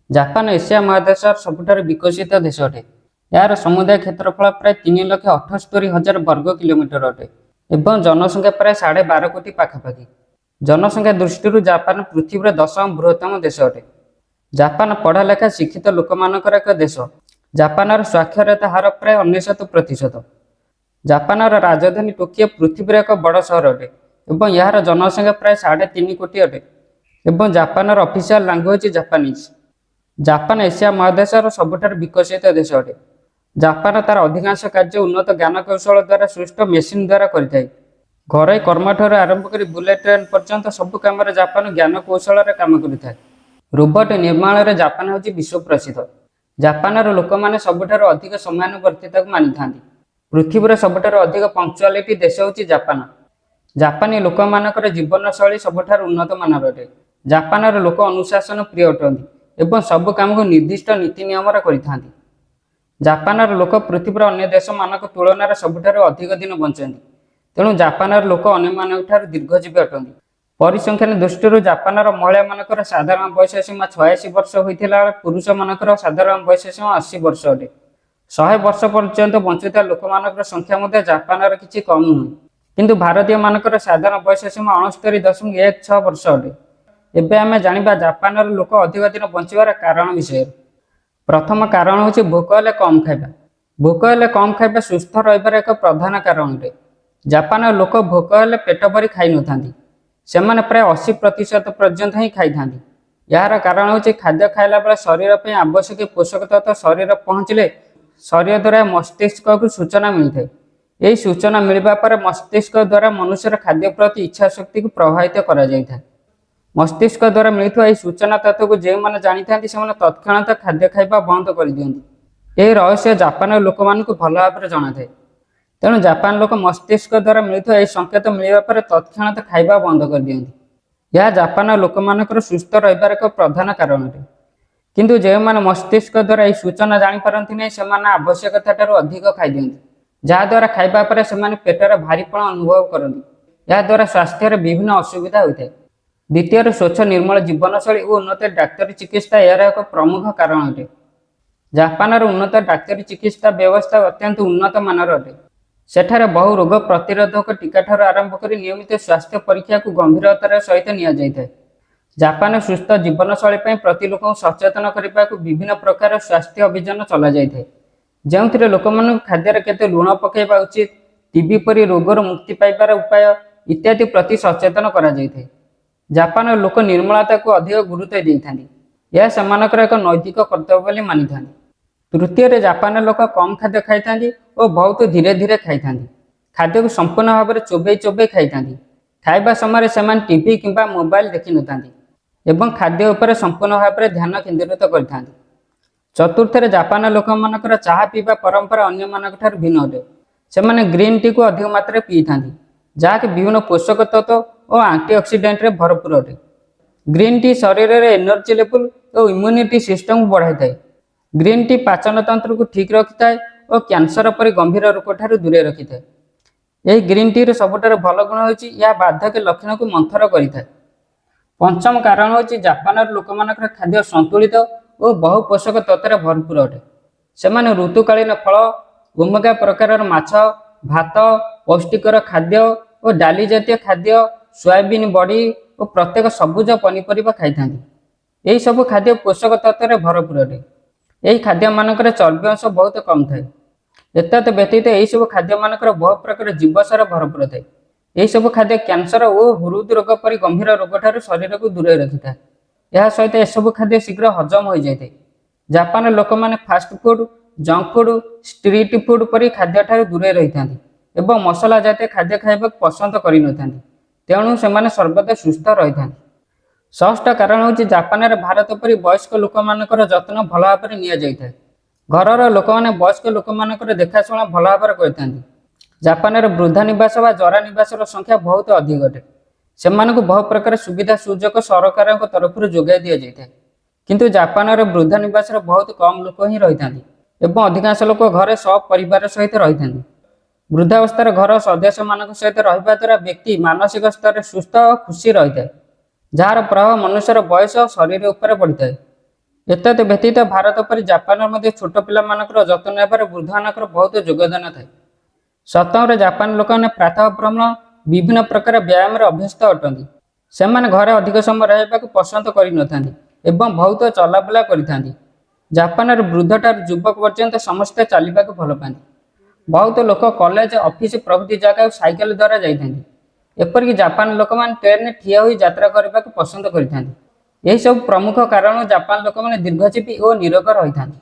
Japan Asia ମହାଦେଶର ସବୁଠାରୁ ବିକଶିତ ଦେଶ ଅଟେ। ଏହାର ସମୁଦାୟ କ୍ଷେତ୍ରଫଳ ପ୍ରାୟ 3,78,000 ବର୍ଗ କିଲୋମିଟର ଅଟେ ଏବଂ ଜନସଂଖ୍ୟା ପ୍ରାୟ 12.5 କୋଟି ପାଖାପାଖି। ଜନସଂଖ୍ୟା ଦୃଷ୍ଟିରୁ ଜାପାନ ପୃଥିବୀର 10ମ ବୃହତ୍ତମ ଦେଶ ଅଟେ। ଜାପାନ ପଢ଼ାଲେଖା ଶିକ୍ଷିତ ଲୋକମାନଙ୍କର ଏକ ଦେଶ। ଜାପାନର ସ୍ୱାକ୍ଷରତା ହାର ପ୍ରାୟ 99%। ଜାପାନର ରାଜଧାନୀ ଟୋକିଓ ପୃଥିବୀର ଏକ ବଡ଼ ସହର ଅଟେ ଏବଂ ଏହାର ଜନସଂଖ୍ୟା ପ୍ରାୟ 3.5 କୋଟି ଅଟେ ଏବଂ ଜାପାନର official language Japanese. Japan Asia ମହାଦେଶର ସବୁଠାରୁ ବିକଶିତ ଦେଶ ଅଟେ। ଜାପାନ ତାର ଅଧିକାଂଶ କାର୍ଯ୍ୟ ଉନ୍ନତ ଜ୍ଞାନକୌଶଳ ଦ୍ୱାରା ସୃଷ୍ଟ ମେସିନ ଦ୍ୱାରା କରିଥାଏ। ଘରୋଇ କର୍ମଠାରୁ ଆରମ୍ଭ କରି ବୁଲେଟ୍ ଟ୍ରେନ୍ ପର୍ଯ୍ୟନ୍ତ ସବୁ କାମରେ ଜାପାନ ଜ୍ଞାନକୌଶଳରେ କାମ କରିଥାଏ। ରୋବଟ ନିର୍ମାଣରେ ଜାପାନ ହେଉଛି ବିଶ୍ୱ ପ୍ରସିଦ୍ଧ। ଜାପାନର ଲୋକମାନେ ସବୁଠାରୁ ଅଧିକ ସମୟାନୁବର୍ତ୍ତିତାକୁ ମାନିଥାନ୍ତି। ପୃଥିବୀର ସବୁଠାରୁ ଅଧିକ ପଙ୍କ୍ଚୁଆଲିଟି ଦେଶ ହେଉଛି ଜାପାନ। ଜାପାନୀ ଲୋକମାନଙ୍କର ଜୀବନଶୈଳୀ ସବୁଠାରୁ ଉନ୍ନତ ମାନର ଅଟେ। ଜାପାନର ଲୋକ ଅନୁଶାସନ ପ୍ରିୟ ଅଟନ୍ତି ଏବଂ ସବୁ କାମକୁ ନିର୍ଦ୍ଦିଷ୍ଟ ନୀତି ନିୟମରେ କରିଥାନ୍ତି। ଜାପାନର ଲୋକ ପୃଥିବୀର ଅନ୍ୟ ଦେଶମାନଙ୍କ ତୁଳନାରେ ସବୁଠାରୁ ଅଧିକ ଦିନ ବଞ୍ଚନ୍ତି। ତେଣୁ ଜାପାନର ଲୋକ ଅନ୍ୟମାନଙ୍କଠାରୁ ଦୀର୍ଘଜୀବୀ ଅଟନ୍ତି। ପରିସଂଖ୍ୟାନ ଦୃଷ୍ଟିରୁ ଜାପାନର ମହିଳାମାନଙ୍କର ସାଧାରଣ ବୟସ ସୀମା 86 ବର୍ଷ ହୋଇଥିଲା ବେଳେ ପୁରୁଷମାନଙ୍କର ସାଧାରଣ ବୟସ ସୀମା 80 ବର୍ଷ ଅଟେ। 100 ବର୍ଷ ପର୍ଯ୍ୟନ୍ତ ବଞ୍ଚୁଥିବା ଲୋକମାନଙ୍କର ସଂଖ୍ୟା ମଧ୍ୟ ଜାପାନର କିଛି କମ୍ ନୁହେଁ। କିନ୍ତୁ ଭାରତୀୟମାନଙ୍କର ସାଧାରଣ ବୟସ ସୀମା 69.16 ବର୍ଷ ଅଟେ। ଏବେ ଆମେ ଜାଣିବା ଜାପାନର ଲୋକ ଅଧିକ ଦିନ ବଞ୍ଚିବାର କାରଣ ବିଷୟରେ। ପ୍ରଥମ କାରଣ ହେଉଛି ଭୋକ ହେଲେ କମ୍ ଖାଇବା। ଭୋକ ହେଲେ କମ୍ ଖାଇବା ସୁସ୍ଥ ରହିବାର ଏକ ପ୍ରଧାନ କାରଣ ଅଟେ। ଜାପାନର ଲୋକ ଭୋକ ହେଲେ ପେଟ ଭରି ଖାଇନଥାନ୍ତି। ସେମାନେ ପ୍ରାୟ 80% ପର୍ଯ୍ୟନ୍ତ ହିଁ ଖାଇଥାନ୍ତି। ଏହାର କାରଣ ହେଉଛି ଖାଦ୍ୟ ଖାଇଲା ବେଳେ ଶରୀର ପାଇଁ ଆବଶ୍ୟକୀୟ ପୋଷକ ତତ୍ତ୍ୱ ଶରୀର ପହଞ୍ଚିଲେ ଶରୀର ଦ୍ୱାରା ମସ୍ତିଷ୍କକୁ ସୂଚନା ମିଳିଥାଏ। ଏହି ସୂଚନା ମିଳିବା ପରେ ମସ୍ତିଷ୍କ ଦ୍ୱାରା ମନୁଷ୍ୟର ଖାଦ୍ୟ ପ୍ରତି ଇଚ୍ଛା ଶକ୍ତିକୁ ପ୍ରଭାବିତ କରାଯାଇଥାଏ। ମସ୍ତିଷ୍କ ଦ୍ୱାରା ମିଳୁଥିବା ଏହି ସୂଚନା ତତ୍ତ୍ୱକୁ ଯେଉଁମାନେ ଜାଣିଥାନ୍ତି ସେମାନେ ତତ୍କ୍ଷଣାତ୍ ଖାଦ୍ୟ ଖାଇବା ବନ୍ଦ କରିଦିଅନ୍ତି। ଏହି ରହସ୍ୟ ଜାପାନର ଲୋକମାନଙ୍କୁ ଭଲ ଭାବରେ ଜଣାଥାଏ। ତେଣୁ ଜାପାନ ଲୋକ ମସ୍ତିଷ୍କ ଦ୍ୱାରା ମିଳୁଥିବା ଏହି ସଂକେତ ମିଳିବା ପରେ ତତ୍କ୍ଷଣାତ୍ ଖାଇବା ବନ୍ଦ କରିଦିଅନ୍ତି। ଏହା ଜାପାନର ଲୋକମାନଙ୍କର ସୁସ୍ଥ ରହିବାର ଏକ ପ୍ରଧାନ କାରଣ ଅଟେ। କିନ୍ତୁ ଯେଉଁମାନେ ମସ୍ତିଷ୍କ ଦ୍ୱାରା ଏହି ସୂଚନା ଜାଣିପାରନ୍ତି ନାହିଁ ସେମାନେ ଆବଶ୍ୟକତାଠାରୁ ଅଧିକ ଖାଇଦିଅନ୍ତି, ଯାହାଦ୍ୱାରା ଖାଇବା ପରେ ସେମାନେ ପେଟରେ ଭାରୀପଣ ଅନୁଭବ କରନ୍ତି। ଏହାଦ୍ୱାରା ସ୍ୱାସ୍ଥ୍ୟରେ ବିଭିନ୍ନ ଅସୁବିଧା ହୋଇଥାଏ। ଦ୍ୱିତୀୟରେ ସ୍ୱଚ୍ଛ ନିର୍ମଳ ଜୀବନଶୈଳୀ ଓ ଉନ୍ନତ ଡାକ୍ତରୀ ଚିକିତ୍ସା ଏହାର ଏକ ପ୍ରମୁଖ କାରଣ ଅଟେ। ଜାପାନର ଉନ୍ନତ ଡାକ୍ତରୀ ଚିକିତ୍ସା ବ୍ୟବସ୍ଥା ଅତ୍ୟନ୍ତ ଉନ୍ନତ ମାନର ଅଟେ। ସେଠାରେ ବହୁ ରୋଗ ପ୍ରତିରୋଧକ ଟୀକାଠାରୁ ଆରମ୍ଭ କରି ନିୟମିତ ସ୍ୱାସ୍ଥ୍ୟ ପରୀକ୍ଷାକୁ ଗମ୍ଭୀରତାର ସହିତ ନିଆଯାଇଥାଏ। ଜାପାନ ସୁସ୍ଥ ଜୀବନଶୈଳୀ ପାଇଁ ପ୍ରତି ଲୋକଙ୍କୁ ସଚେତନ କରିବାକୁ ବିଭିନ୍ନ ପ୍ରକାର ସ୍ୱାସ୍ଥ୍ୟ ଅଭିଯାନ ଚଲାଯାଇଥାଏ, ଯେଉଁଥିରେ ଲୋକମାନଙ୍କୁ ଖାଦ୍ୟରେ କେତେ ଲୁଣ ପକାଇବା ଉଚିତ, ଟିବି ପରି ରୋଗରୁ ମୁକ୍ତି ପାଇବାର ଉପାୟ ଇତ୍ୟାଦି ପ୍ରତି ସଚେତନ କରାଯାଇଥାଏ। ଜାପାନର ଲୋକ ନିର୍ମଳତାକୁ ଅଧିକ ଗୁରୁତ୍ୱ ଦେଇଥାନ୍ତି। ଏହା ସେମାନଙ୍କର ଏକ ନୈତିକ କର୍ତ୍ତବ୍ୟ ବୋଲି ମାନିଥାନ୍ତି। ତୃତୀୟରେ ଜାପାନର ଲୋକ କମ୍ ଖାଦ୍ୟ ଖାଇଥାନ୍ତି ଓ ବହୁତ ଧୀରେ ଧୀରେ ଖାଇଥାନ୍ତି। ଖାଦ୍ୟକୁ ସମ୍ପୂର୍ଣ୍ଣ ଭାବରେ ଚୋବେଇ ଚୋବେଇ ଖାଇଥାନ୍ତି। ଖାଇବା ସମୟରେ ସେମାନେ ଟିଭି କିମ୍ବା ମୋବାଇଲ ଦେଖିନଥାନ୍ତି ଏବଂ ଖାଦ୍ୟ ଉପରେ ସମ୍ପୂର୍ଣ୍ଣ ଭାବରେ ଧ୍ୟାନ କେନ୍ଦ୍ରିତ କରିଥାନ୍ତି। ଚତୁର୍ଥରେ ଜାପାନର ଲୋକମାନଙ୍କର ଚାହା ପିଇବା ପରମ୍ପରା ଅନ୍ୟମାନଙ୍କଠାରୁ ଭିନ୍ନ ଅଟେ। ସେମାନେ ଗ୍ରୀନ୍ ଟିକୁ ଅଧିକ ମାତ୍ରାରେ ପିଇଥାନ୍ତି, ଯାହାକି ବିଭିନ୍ନ ପୋଷକ ତତ୍ତ୍ୱ ଓ ଆଣ୍ଟିଅକ୍ସିଡେଣ୍ଟରେ ଭରପୁର ଅଟେ। ଗ୍ରୀନ୍ ଟି ଶରୀରରେ ଏନର୍ଜି ଲେଭେଲ ଓ ଇମ୍ୟୁନିଟି ସିଷ୍ଟମକୁ ବଢ଼ାଇଥାଏ। ଗ୍ରୀନ୍ ଟି ପାଚନ ତନ୍ତ୍ରକୁ ଠିକ୍ ରଖିଥାଏ ଓ କ୍ୟାନ୍ସର ପରି ଗମ୍ଭୀର ରୋଗଠାରୁ ଦୂରେଇ ରଖିଥାଏ। ଏହି ଗ୍ରୀନ୍ ଟିର ସବୁଠାରୁ ଭଲ ଗୁଣ ହେଉଛି ଏହା ବାର୍ଦ୍ଧକ୍ୟ ଲକ୍ଷଣକୁ ମନ୍ଥର କରିଥାଏ। ପଞ୍ଚମ କାରଣ ହେଉଛି ଜାପାନର ଲୋକମାନଙ୍କର ଖାଦ୍ୟ ସନ୍ତୁଳିତ ଓ ବହୁ ପୋଷକ ତତ୍ତ୍ୱରେ ଭରପୁର ଅଟେ। ସେମାନେ ଋତୁକାଳୀନ ଫଳ, ଓମେଗା ପ୍ରକାରର ମାଛ, ଭାତ, ପୌଷ୍ଟିକର ଖାଦ୍ୟ ଓ ଡାଲି ଜାତୀୟ ଖାଦ୍ୟ, ସୋୟାବିନ୍ ବଡ଼ି ଓ ପ୍ରତ୍ୟେକ ସବୁଜ ପନିପରିବା ଖାଇଥାନ୍ତି। ଏହିସବୁ ଖାଦ୍ୟ ପୋଷକ ତତ୍ତ୍ୱରେ ଭରପୁର ଅଟେ। ଏହି ଖାଦ୍ୟମାନଙ୍କରେ ଚର୍ବି ଅଂଶ ବହୁତ କମ୍ ଥାଏ। ଏତଦ୍ ବ୍ୟତୀତ ଏହିସବୁ ଖାଦ୍ୟମାନଙ୍କର ବହୁ ପ୍ରକାର ଜୀବସାର ଭରପୁର ଥାଏ। ଏହିସବୁ ଖାଦ୍ୟ କ୍ୟାନ୍ସର ଓ ହୃଦ ରୋଗ ପରି ଗମ୍ଭୀର ରୋଗଠାରୁ ଶରୀରକୁ ଦୂରେଇ ରଖିଥାଏ। ଏହା ସହିତ ଏସବୁ ଖାଦ୍ୟ ଶୀଘ୍ର ହଜମ ହୋଇଯାଇଥାଏ। ଜାପାନର ଲୋକମାନେ fast food, junk food, street food ପରି ଖାଦ୍ୟଠାରୁ ଦୂରେଇ ରହିଥାନ୍ତି ଏବଂ ମସଲା ଜାତୀୟ ଖାଦ୍ୟ ଖାଇବାକୁ ପସନ୍ଦ କରିନଥାନ୍ତି। ତେଣୁ ସେମାନେ ସର୍ବଦା ସୁସ୍ଥ ରହିଥାନ୍ତି। ଷଷ୍ଠ କାରଣ ହେଉଛି ଜାପାନରେ ଭାରତ ପରି ବୟସ୍କ ଲୋକମାନଙ୍କର ଯତ୍ନ ଭଲ ଭାବରେ ନିଆଯାଇଥାଏ। ଘରର ଲୋକମାନେ ବୟସ୍କ ଲୋକମାନଙ୍କର ଦେଖାଶୁଣା ଭଲ ଭାବରେ କରିଥାନ୍ତି। ଜାପାନରେ ବୃଦ୍ଧା ନିବାସ ବା ଜରା ନିବାସର ସଂଖ୍ୟା ବହୁତ ଅଧିକ ଅଟେ। ସେମାନଙ୍କୁ ବହୁ ପ୍ରକାର ସୁବିଧା ସୁଯୋଗ ସରକାରଙ୍କ ତରଫରୁ ଯୋଗାଇ ଦିଆଯାଇଥାଏ। କିନ୍ତୁ ଜାପାନରେ ବୃଦ୍ଧା ନିବାସରେ ବହୁତ କମ୍ ଲୋକ ହିଁ ରହିଥାନ୍ତି ଏବଂ ଅଧିକାଂଶ ଲୋକ ଘରେ ସପରିବାର ସହିତ ରହିଥାନ୍ତି। ବୃଦ୍ଧାବସ୍ଥାରେ ଘର ସଦସ୍ୟମାନଙ୍କ ସହିତ ରହିବା ଦ୍ୱାରା ବ୍ୟକ୍ତି ମାନସିକ ସ୍ତରରେ ସୁସ୍ଥ ଓ ଖୁସି ରହିଥାଏ, ଯାହାର ପ୍ରଭାବ ମନୁଷ୍ୟର ବୟସ ଓ ଶରୀର ଉପରେ ପଡ଼ିଥାଏ। ଏତଦ୍ ବ୍ୟତୀତ ଭାରତ ପରି ଜାପାନରେ ମଧ୍ୟ ଛୋଟ ପିଲାମାନଙ୍କର ଯତ୍ନ ନେବାରେ ବୃଦ୍ଧମାନଙ୍କର ବହୁତ ଯୋଗଦାନ ଥାଏ। ସପ୍ତମରେ ଜାପାନ ଲୋକମାନେ ପ୍ରାତଃ ଭ୍ରମଣ ବିଭିନ୍ନ ପ୍ରକାର ବ୍ୟାୟାମରେ ଅଭ୍ୟସ୍ତ ଅଟନ୍ତି। ସେମାନେ ଘରେ ଅଧିକ ସମୟ ରହିବାକୁ ପସନ୍ଦ କରିନଥାନ୍ତି ଏବଂ ବହୁତ ଚଲାବୁଲା କରିଥାନ୍ତି। ଜାପାନରେ ବୃଦ୍ଧଠାରୁ ଯୁବକ ପର୍ଯ୍ୟନ୍ତ ସମସ୍ତେ ଚାଲିବାକୁ ଭଲ ପାଆନ୍ତି। ବହୁତ ଲୋକ କଲେଜ, ଅଫିସ ପ୍ରଭୃତି ଜାଗାକୁ ସାଇକେଲ ଦ୍ୱାରା ଯାଇଥାନ୍ତି। ଏପରିକି ଜାପାନ ଲୋକମାନେ ଟ୍ରେନରେ ଠିଆ ହୋଇ ଯାତ୍ରା କରିବାକୁ ପସନ୍ଦ କରିଥାନ୍ତି। ଏହିସବୁ ପ୍ରମୁଖ କାରଣରୁ ଜାପାନ ଲୋକମାନେ ଦୀର୍ଘଜୀବୀ ଓ ନିରୋଗ ରହିଥାନ୍ତି।